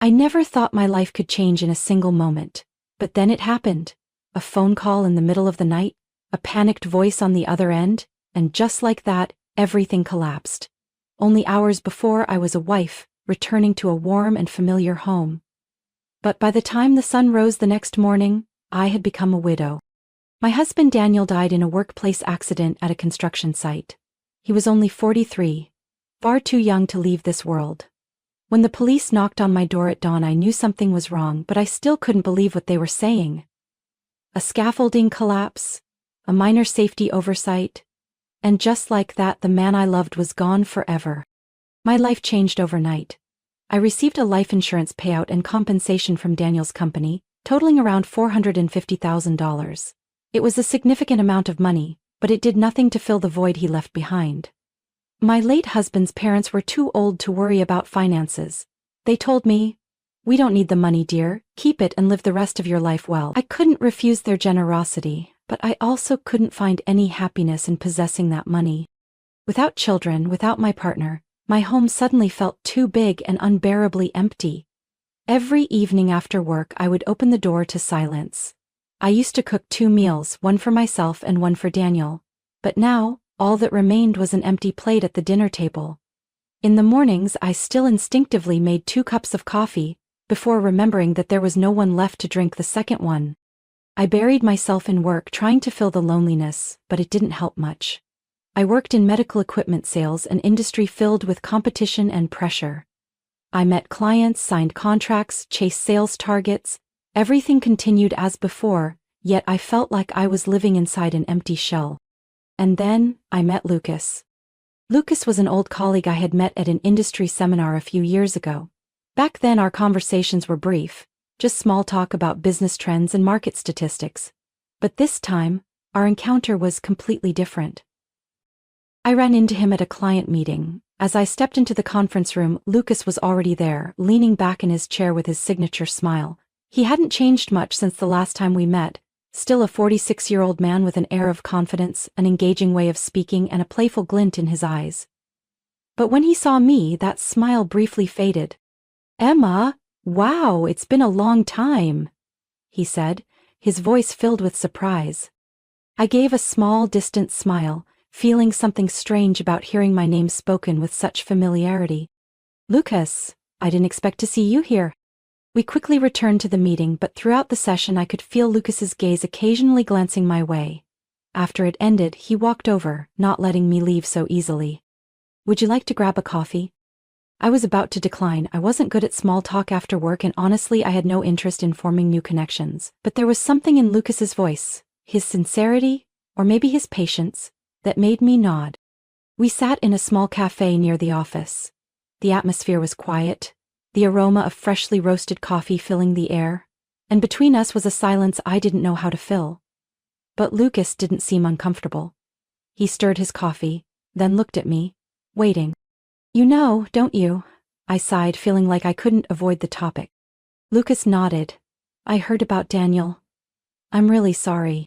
I never thought my life could change in a single moment. But then it happened. A phone call in the middle of the night, a panicked voice on the other end, and just like that, everything collapsed. Only hours before I was a wife, returning to a warm and familiar home. But by the time the sun rose the next morning, I had become a widow. My husband Daniel died in a workplace accident at a construction site. He was only 43, far too young to leave this world. When the police knocked on my door at dawn, I knew something was wrong, but I still couldn't believe what they were saying. A scaffolding collapse, a minor safety oversight, and just like that, the man I loved was gone forever. My life changed overnight. I received a life insurance payout and compensation from Daniel's company, totaling around $450,000. It was a significant amount of money, but it did nothing to fill the void he left behind. My late husband's parents were too old to worry about finances. They told me, "We don't need the money, dear, keep it and live the rest of your life well." I couldn't refuse their generosity, but I also couldn't find any happiness in possessing that money. Without children, without my partner, my home suddenly felt too big and unbearably empty. Every evening after work, I would open the door to silence. I used to cook 2 meals, one for myself and one for Daniel. But now, all that remained was an empty plate at the dinner table. In the mornings, I still instinctively made 2 cups of coffee, before remembering that there was no one left to drink the second one. I buried myself in work trying to fill the loneliness, but it didn't help much. I worked in medical equipment sales, an industry filled with competition and pressure. I met clients, signed contracts, chased sales targets. Everything continued as before, yet I felt like I was living inside an empty shell. And then, I met Lucas. Lucas was an old colleague I had met at an industry seminar a few years ago. Back then our conversations were brief, just small talk about business trends and market statistics. But this time, our encounter was completely different. I ran into him at a client meeting. As I stepped into the conference room, Lucas was already there, leaning back in his chair with his signature smile. He hadn't changed much since the last time we met. Still a 46-year-old man with an air of confidence, an engaging way of speaking, and a playful glint in his eyes. But when he saw me, that smile briefly faded. "Emma, wow, it's been a long time," he said, his voice filled with surprise. I gave a small, distant smile, feeling something strange about hearing my name spoken with such familiarity. "Lucas, I didn't expect to see you here." We quickly returned to the meeting, but throughout the session I could feel Lucas's gaze occasionally glancing my way. After it ended, he walked over, not letting me leave so easily. "Would you like to grab a coffee?" I was about to decline. I wasn't good at small talk after work, and honestly I had no interest in forming new connections. But there was something in Lucas's voice, his sincerity, or maybe his patience, that made me nod. We sat in a small cafe near the office. The atmosphere was quiet, the aroma of freshly roasted coffee filling the air, and between us was a silence I didn't know how to fill. But Lucas didn't seem uncomfortable. He stirred his coffee, then looked at me, waiting. "You know, don't you?" I sighed, feeling like I couldn't avoid the topic. Lucas nodded. "I heard about Daniel. I'm really sorry."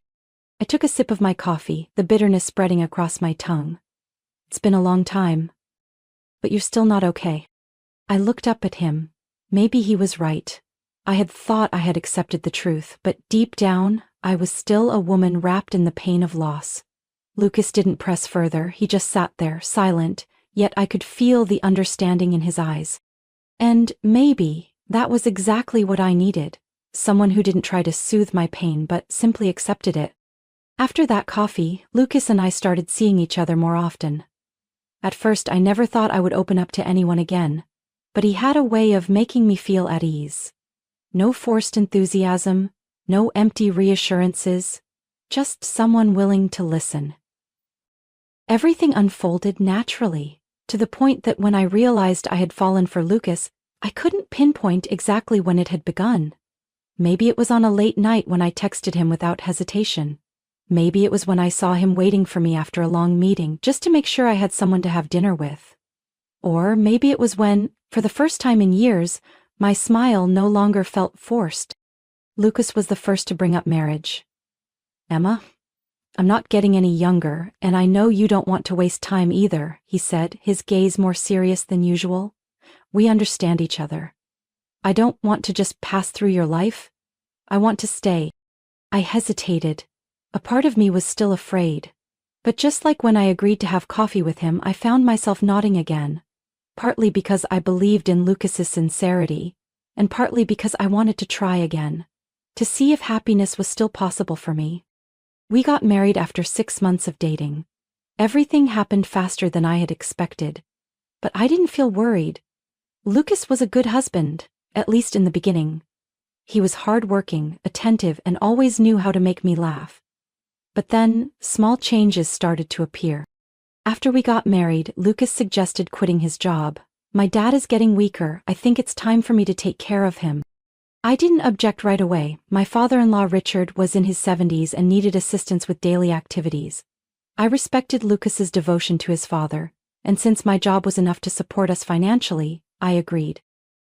I took a sip of my coffee, the bitterness spreading across my tongue. "It's been a long time. But you're still not okay." I looked up at him. Maybe he was right. I had thought I had accepted the truth, but deep down, I was still a woman wrapped in the pain of loss. Lucas didn't press further, he just sat there, silent, yet I could feel the understanding in his eyes. And maybe that was exactly what I needed, someone who didn't try to soothe my pain but simply accepted it. After that coffee, Lucas and I started seeing each other more often. At first I never thought I would open up to anyone again, but he had a way of making me feel at ease. No forced enthusiasm, no empty reassurances, just someone willing to listen. Everything unfolded naturally, to the point that when I realized I had fallen for Lucas, I couldn't pinpoint exactly when it had begun. Maybe it was on a late night when I texted him without hesitation. Maybe it was when I saw him waiting for me after a long meeting just to make sure I had someone to have dinner with. Or maybe it was when, for the first time in years, my smile no longer felt forced. Lucas was the first to bring up marriage. "Emma, I'm not getting any younger, and I know you don't want to waste time either," he said, his gaze more serious than usual. "We understand each other. I don't want to just pass through your life. I want to stay. I hesitated. A part of me was still afraid. But just like when I agreed to have coffee with him, I found myself nodding again. Partly because I believed in Lucas's sincerity, and partly because I wanted to try again. To see if happiness was still possible for me. We got married after 6 months of dating. Everything happened faster than I had expected. But I didn't feel worried. Lucas was a good husband, at least in the beginning. He was hardworking, attentive, and always knew how to make me laugh. But then, small changes started to appear. After we got married, Lucas suggested quitting his job. My dad is getting weaker, I think it's time for me to take care of him. I didn't object right away. My father-in-law Richard was in his 70s and needed assistance with daily activities. I respected Lucas's devotion to his father, and since my job was enough to support us financially, I agreed.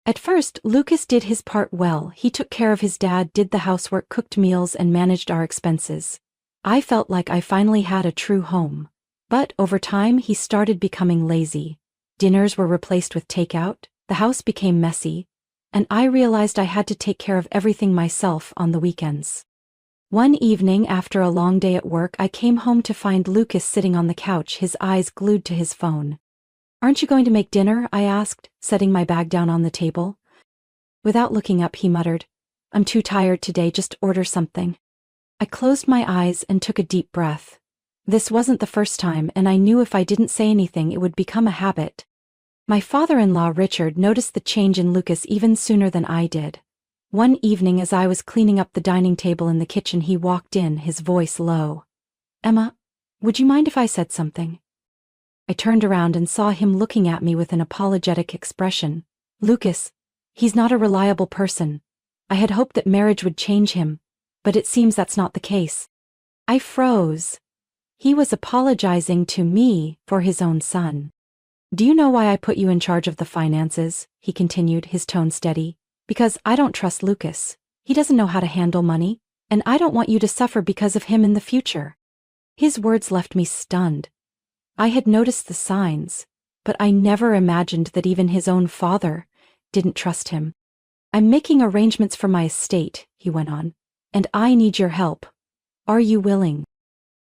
At first, Lucas did his part well. He took care of his dad, did the housework, cooked meals, and managed our expenses. I felt like I finally had a true home. But over time, he started becoming lazy. Dinners were replaced with takeout, the house became messy, and I realized I had to take care of everything myself on the weekends. One evening after a long day at work, I came home to find Lucas sitting on the couch, his eyes glued to his phone. "Aren't you going to make dinner?" I asked, setting my bag down on the table. Without looking up, he muttered, "I'm too tired today, just order something." I closed my eyes and took a deep breath. This wasn't the first time, and I knew if I didn't say anything it would become a habit. My father-in-law Richard noticed the change in Lucas even sooner than I did. One evening as I was cleaning up the dining table in the kitchen, he walked in, his voice low. "Emma, would you mind if I said something?" I turned around and saw him looking at me with an apologetic expression. "Lucas, he's not a reliable person. I had hoped that marriage would change him, but it seems that's not the case." I froze. He was apologizing to me for his own son. "Do you know why I put you in charge of the finances?" he continued, his tone steady. "Because I don't trust Lucas. He doesn't know how to handle money, and I don't want you to suffer because of him in the future." His words left me stunned. I had noticed the signs, but I never imagined that even his own father didn't trust him. "I'm making arrangements for my estate," he went on, "and I need your help. Are you willing?"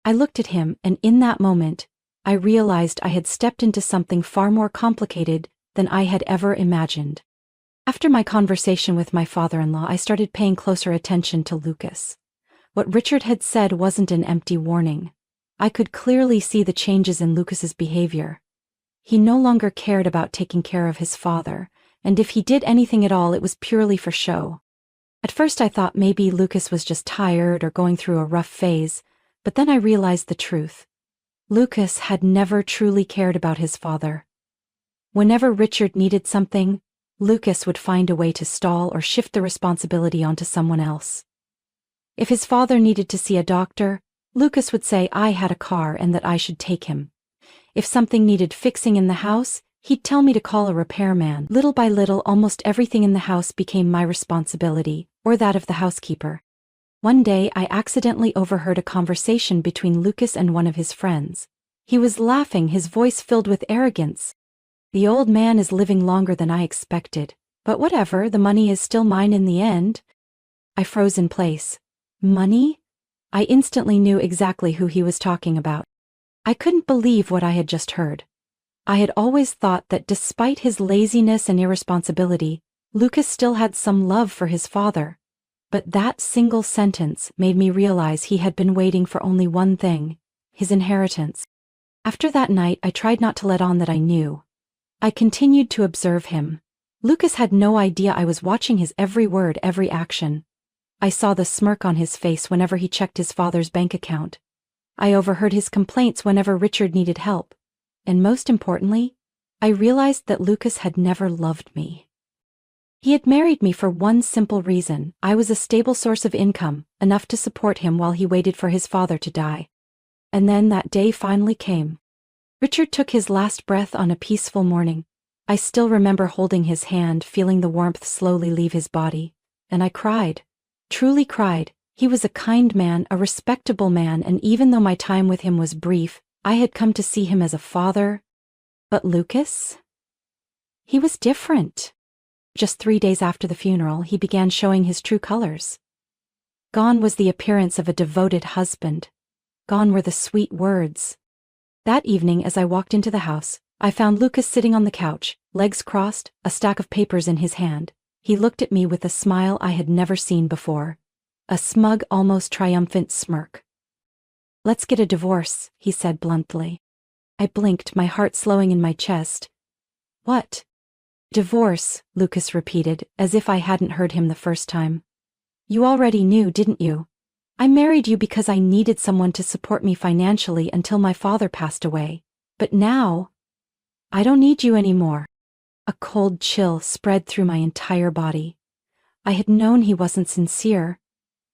I looked at him, and in that moment, I realized I had stepped into something far more complicated than I had ever imagined. After my conversation with my father-in-law, I started paying closer attention to Lucas. What Richard had said wasn't an empty warning. I could clearly see the changes in Lucas's behavior. He no longer cared about taking care of his father, and if he did anything at all, it was purely for show. At first I thought maybe Lucas was just tired or going through a rough phase, but then I realized the truth. Lucas had never truly cared about his father. Whenever Richard needed something, Lucas would find a way to stall or shift the responsibility onto someone else. If his father needed to see a doctor, Lucas would say I had a car and that I should take him. If something needed fixing in the house, he'd tell me to call a repairman. Little by little, almost everything in the house became my responsibility, or that of the housekeeper. One day, I accidentally overheard a conversation between Lucas and one of his friends. He was laughing, his voice filled with arrogance. "The old man is living longer than I expected, but whatever, the money is still mine in the end." I froze in place. Money? I instantly knew exactly who he was talking about. I couldn't believe what I had just heard. I had always thought that despite his laziness and irresponsibility, Lucas still had some love for his father. But that single sentence made me realize he had been waiting for only one thing: his inheritance. After that night, I tried not to let on that I knew. I continued to observe him. Lucas had no idea I was watching his every word, every action. I saw the smirk on his face whenever he checked his father's bank account. I overheard his complaints whenever Richard needed help. And most importantly, I realized that Lucas had never loved me. He had married me for one simple reason: I was a stable source of income, enough to support him while he waited for his father to die. And then that day finally came. Richard took his last breath on a peaceful morning. I still remember holding his hand, feeling the warmth slowly leave his body. And I cried. Truly cried. He was a kind man, a respectable man, and even though my time with him was brief, I had come to see him as a father. But Lucas? He was different. Just 3 days after the funeral, he began showing his true colors. Gone was the appearance of a devoted husband. Gone were the sweet words. That evening, as I walked into the house, I found Lucas sitting on the couch, legs crossed, a stack of papers in his hand. He looked at me with a smile I had never seen before. A smug, almost triumphant smirk. "Let's get a divorce," he said bluntly. I blinked, my heart slowing in my chest. "What?" "Divorce," Lucas repeated, as if I hadn't heard him the first time. "You already knew, didn't you? I married you because I needed someone to support me financially until my father passed away. But now, I don't need you anymore." A cold chill spread through my entire body. I had known he wasn't sincere,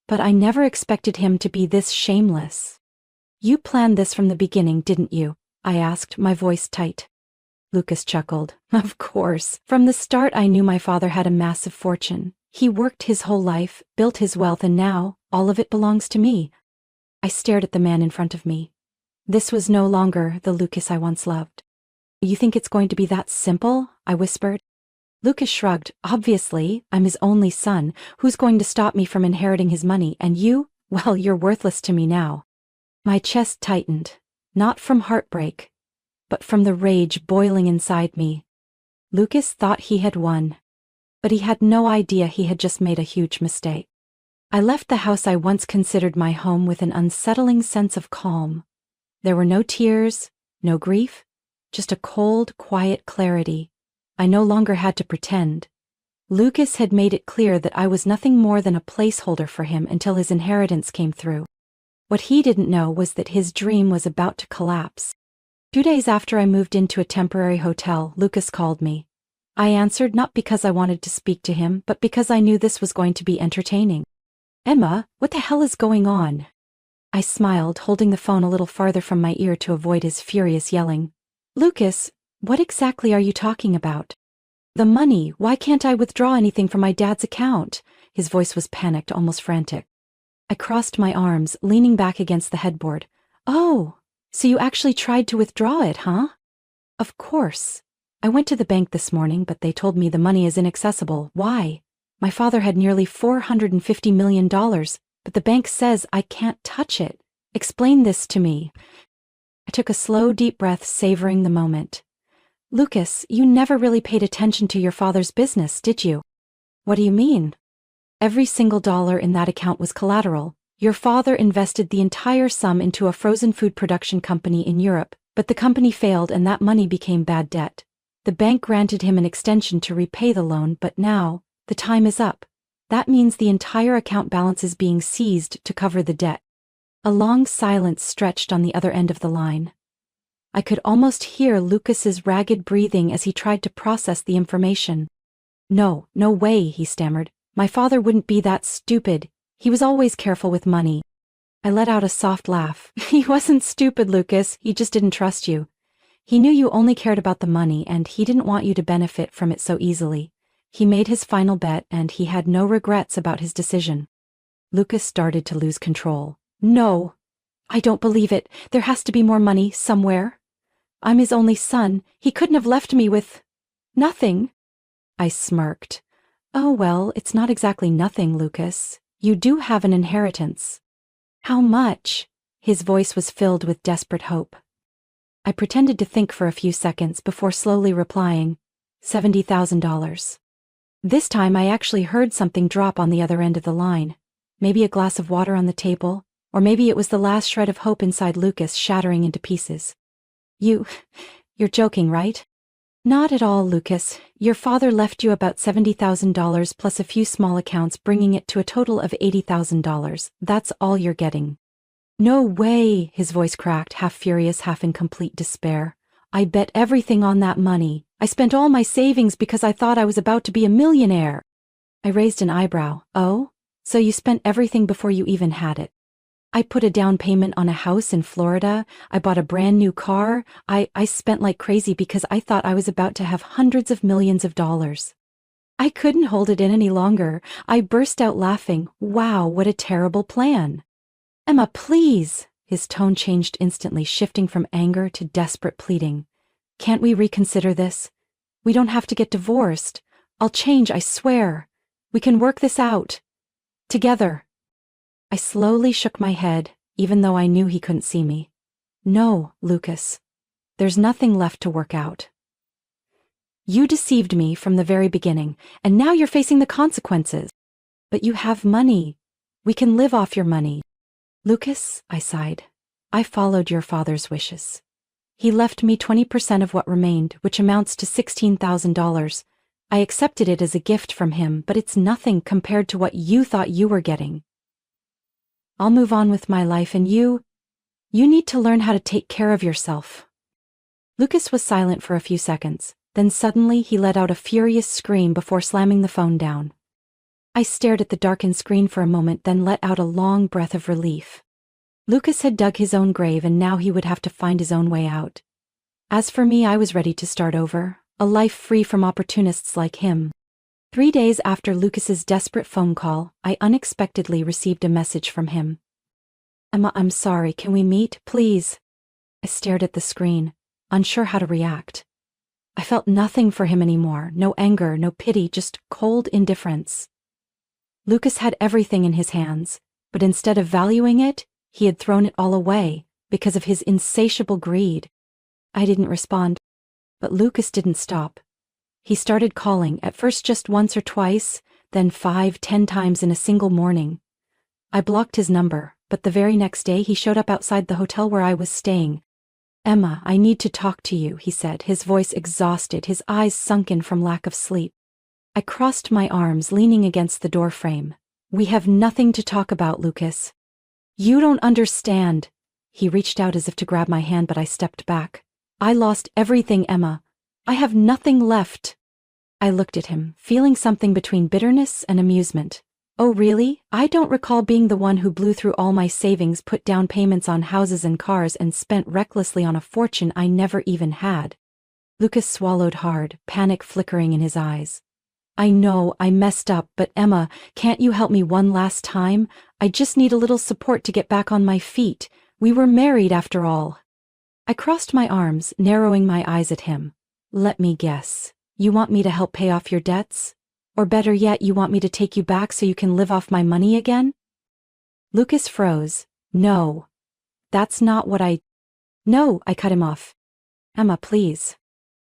but I never expected him to be this shameless. "You planned this from the beginning, didn't you?" I asked, my voice tight. Lucas chuckled. "Of course. From the start I knew my father had a massive fortune. He worked his whole life, built his wealth, and now, all of it belongs to me." I stared at the man in front of me. This was no longer the Lucas I once loved. "You think it's going to be that simple?" I whispered. Lucas shrugged. "Obviously, I'm his only son. Who's going to stop me from inheriting his money? And you? Well, you're worthless to me now." My chest tightened, not from heartbreak, but from the rage boiling inside me. Lucas thought he had won, but he had no idea he had just made a huge mistake. I left the house I once considered my home with an unsettling sense of calm. There were no tears, no grief, just a cold, quiet clarity. I no longer had to pretend. Lucas had made it clear that I was nothing more than a placeholder for him until his inheritance came through. What he didn't know was that his dream was about to collapse. 2 days after I moved into a temporary hotel, Lucas called me. I answered not because I wanted to speak to him, but because I knew this was going to be entertaining. "Emma, what the hell is going on?" I smiled, holding the phone a little farther from my ear to avoid his furious yelling. "Lucas, what exactly are you talking about?" "The money. Why can't I withdraw anything from my dad's account?" His voice was panicked, almost frantic. I crossed my arms, leaning back against the headboard. "Oh, so you actually tried to withdraw it, huh?" "Of course. I went to the bank this morning, but they told me the money is inaccessible. Why? My father had nearly $450 million, but the bank says I can't touch it. Explain this to me." I took a slow, deep breath, savoring the moment. "Lucas, you never really paid attention to your father's business, did you?" "What do you mean?" "Every single dollar in that account was collateral. Your father invested the entire sum into a frozen food production company in Europe, but the company failed and that money became bad debt. The bank granted him an extension to repay the loan, but now, the time is up. That means the entire account balance is being seized to cover the debt." A long silence stretched on the other end of the line. I could almost hear Lucas's ragged breathing as he tried to process the information. No way," he stammered. "My father wouldn't be that stupid. He was always careful with money." I let out a soft laugh. "He wasn't stupid, Lucas. He just didn't trust you. He knew you only cared about the money, and he didn't want you to benefit from it so easily. He made his final bet, and he had no regrets about his decision." Lucas started to lose control. "No, I don't believe it. There has to be more money, somewhere. I'm his only son. He couldn't have left me with nothing." I smirked. "Oh well, it's not exactly nothing, Lucas. You do have an inheritance." "How much?" His voice was filled with desperate hope. I pretended to think for a few seconds before slowly replying, $70,000. This time I actually heard something drop on the other end of the line. Maybe a glass of water on the table, or maybe it was the last shred of hope inside Lucas shattering into pieces. You're joking, right?" "Not at all, Lucas. Your father left you about $70,000 plus a few small accounts, bringing it to a total of $80,000. That's all you're getting." "No way," his voice cracked, half furious, half in complete despair. "I bet everything on that money. I spent all my savings because I thought I was about to be a millionaire." I raised an eyebrow. "Oh? So you spent everything before you even had it?" "I put a down payment on a house in Florida. I bought a brand new car. I spent like crazy because I thought I was about to have hundreds of millions of dollars." I couldn't hold it in any longer. I burst out laughing. "Wow, what a terrible plan." "Emma, please." His tone changed instantly, shifting from anger to desperate pleading. "Can't we reconsider this? We don't have to get divorced. I'll change, I swear. We can work this out. Together. I slowly shook my head, even though I knew he couldn't see me. No, Lucas. There's nothing left to work out. You deceived me from the very beginning, and now you're facing the consequences. But you have money. We can live off your money. Lucas, I sighed. I followed your father's wishes. He left me 20% of what remained, which amounts to $16,000. I accepted it as a gift from him, but it's nothing compared to what you thought you were getting. I'll move on with my life, and you need to learn how to take care of yourself. Lucas was silent for a few seconds. Then suddenly he let out a furious scream before slamming the phone down. I stared at the darkened screen for a moment, then let out a long breath of relief. Lucas had dug his own grave, and now he would have to find his own way out. As for me, I was ready to start over, a life free from opportunists like him. 3 days after Lucas's desperate phone call, I unexpectedly received a message from him. Emma, I'm sorry, can we meet, please? I stared at the screen, unsure how to react. I felt nothing for him anymore, no anger, no pity, just cold indifference. Lucas had everything in his hands, but instead of valuing it, he had thrown it all away because of his insatiable greed. I didn't respond, but Lucas didn't stop. He started calling, at first just once or twice, then 5, 10 times in a single morning. I blocked his number, but the very next day he showed up outside the hotel where I was staying. Emma, I need to talk to you, he said, his voice exhausted, his eyes sunken from lack of sleep. I crossed my arms, leaning against the doorframe. We have nothing to talk about, Lucas. You don't understand. He reached out as if to grab my hand, but I stepped back. I lost everything, Emma. I have nothing left. I looked at him, feeling something between bitterness and amusement. Oh really? I don't recall being the one who blew through all my savings, put down payments on houses and cars, and spent recklessly on a fortune I never even had. Lucas swallowed hard, panic flickering in his eyes. I know, I messed up, but Emma, can't you help me one last time? I just need a little support to get back on my feet. We were married after all. I crossed my arms, narrowing my eyes at him. Let me guess. You want me to help pay off your debts? Or better yet, you want me to take you back so you can live off my money again? Lucas froze. No. That's not what No, I cut him off. Emma, please.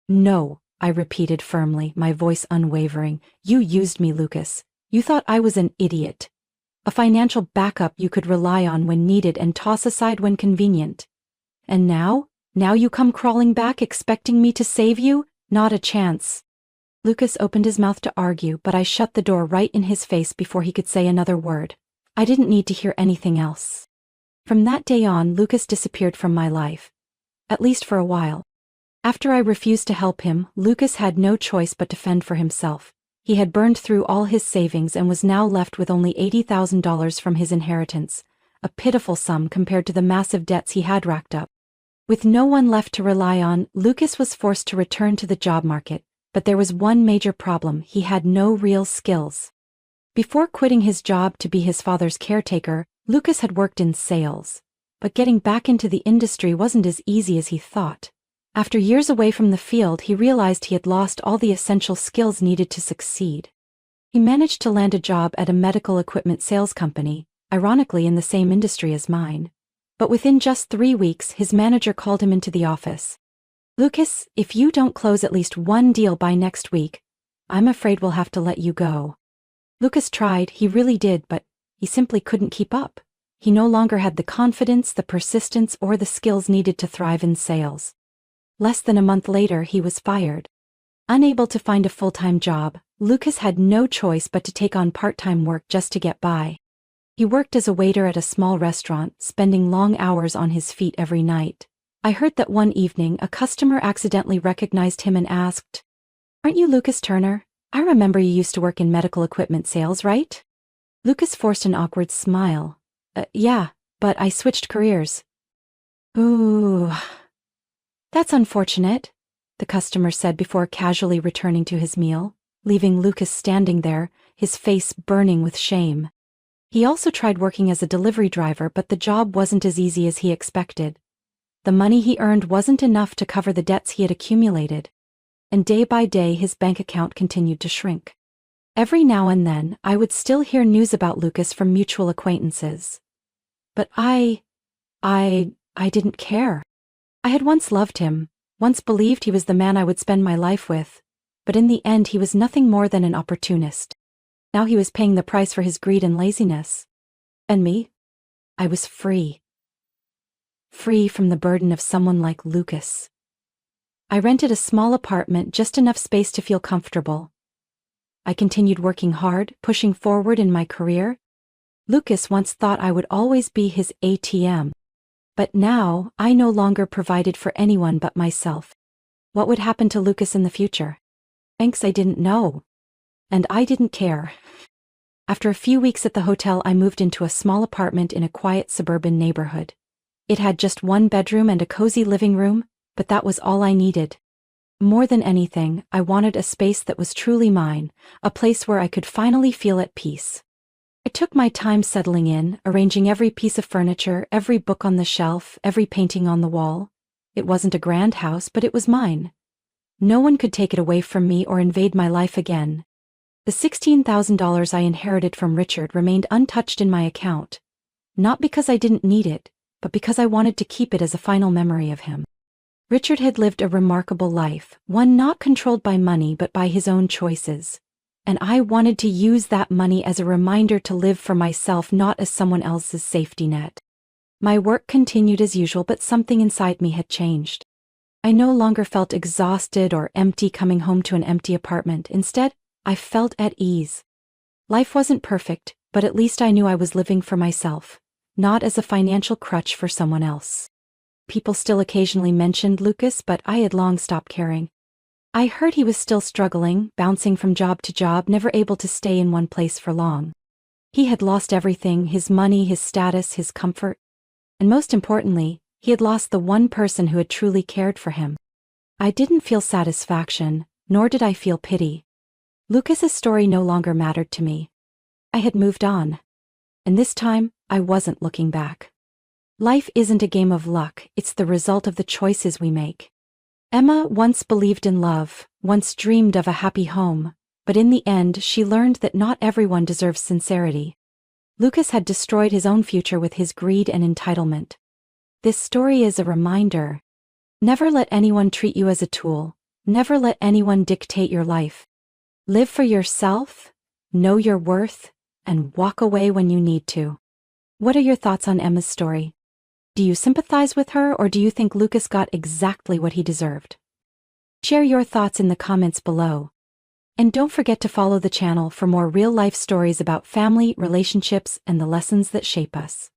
No, I repeated firmly, my voice unwavering. You used me, Lucas. You thought I was an idiot. A financial backup you could rely on when needed and toss aside when convenient. And now? Now you come crawling back expecting me to save you? Not a chance. Lucas opened his mouth to argue, but I shut the door right in his face before he could say another word. I didn't need to hear anything else. From that day on, Lucas disappeared from my life. At least for a while. After I refused to help him, Lucas had no choice but to fend for himself. He had burned through all his savings and was now left with only $80,000 from his inheritance, a pitiful sum compared to the massive debts he had racked up. With no one left to rely on, Lucas was forced to return to the job market. But there was one major problem: he had no real skills. Before quitting his job to be his father's caretaker, Lucas had worked in sales. But getting back into the industry wasn't as easy as he thought. After years away from the field, he realized he had lost all the essential skills needed to succeed. He managed to land a job at a medical equipment sales company, ironically in the same industry as mine. But within just 3 weeks, his manager called him into the office. Lucas, if you don't close at least one deal by next week, I'm afraid we'll have to let you go. Lucas tried, he really did, but he simply couldn't keep up. He no longer had the confidence, the persistence, or the skills needed to thrive in sales. Less than a month later, he was fired. Unable to find a full-time job, Lucas had no choice but to take on part-time work just to get by. He worked as a waiter at a small restaurant, spending long hours on his feet every night. I heard that one evening a customer accidentally recognized him and asked, "Aren't you Lucas Turner? I remember you used to work in medical equipment sales, right?" Lucas forced an awkward smile. Yeah, but I switched careers." "Ooh. That's unfortunate," the customer said before casually returning to his meal, leaving Lucas standing there, his face burning with shame. He also tried working as a delivery driver, but the job wasn't as easy as he expected. The money he earned wasn't enough to cover the debts he had accumulated. and day by day his bank account continued to shrink. Every now and then, I would still hear news about Lucas from mutual acquaintances. But I didn't care. I had once loved him, once believed he was the man I would spend my life with, but in the end he was nothing more than an opportunist. Now he was paying the price for his greed and laziness. And me? I was free. Free from the burden of someone like Lucas. I rented a small apartment, just enough space to feel comfortable. I continued working hard, pushing forward in my career. Lucas once thought I would always be his ATM. But now, I no longer provided for anyone but myself. What would happen to Lucas in the future? Thanks, I didn't know. And I didn't care. After a few weeks at the hotel, I moved into a small apartment in a quiet suburban neighborhood. It had just one bedroom and a cozy living room, but that was all I needed. More than anything, I wanted a space that was truly mine, a place where I could finally feel at peace. I took my time settling in, arranging every piece of furniture, every book on the shelf, every painting on the wall. It wasn't a grand house, but it was mine. No one could take it away from me or invade my life again. The $16,000 I inherited from Richard remained untouched in my account. Not because I didn't need it, but because I wanted to keep it as a final memory of him. Richard had lived a remarkable life, one not controlled by money but by his own choices. And I wanted to use that money as a reminder to live for myself, not as someone else's safety net. My work continued as usual, but something inside me had changed. I no longer felt exhausted or empty coming home to an empty apartment. Instead, I felt at ease. Life wasn't perfect, but at least I knew I was living for myself, not as a financial crutch for someone else. People still occasionally mentioned Lucas, but I had long stopped caring. I heard he was still struggling, bouncing from job to job, never able to stay in one place for long. He had lost everything: his money, his status, his comfort. And most importantly, he had lost the one person who had truly cared for him. I didn't feel satisfaction, nor did I feel pity. Lucas's story no longer mattered to me. I had moved on. And this time, I wasn't looking back. Life isn't a game of luck, it's the result of the choices we make. Emma once believed in love, once dreamed of a happy home, but in the end she learned that not everyone deserves sincerity. Lucas had destroyed his own future with his greed and entitlement. This story is a reminder. Never let anyone treat you as a tool. Never let anyone dictate your life. Live for yourself, know your worth, and walk away when you need to. What are your thoughts on Emma's story? Do you sympathize with her, or do you think Lucas got exactly what he deserved? Share your thoughts in the comments below. And don't forget to follow the channel for more real-life stories about family, relationships, and the lessons that shape us.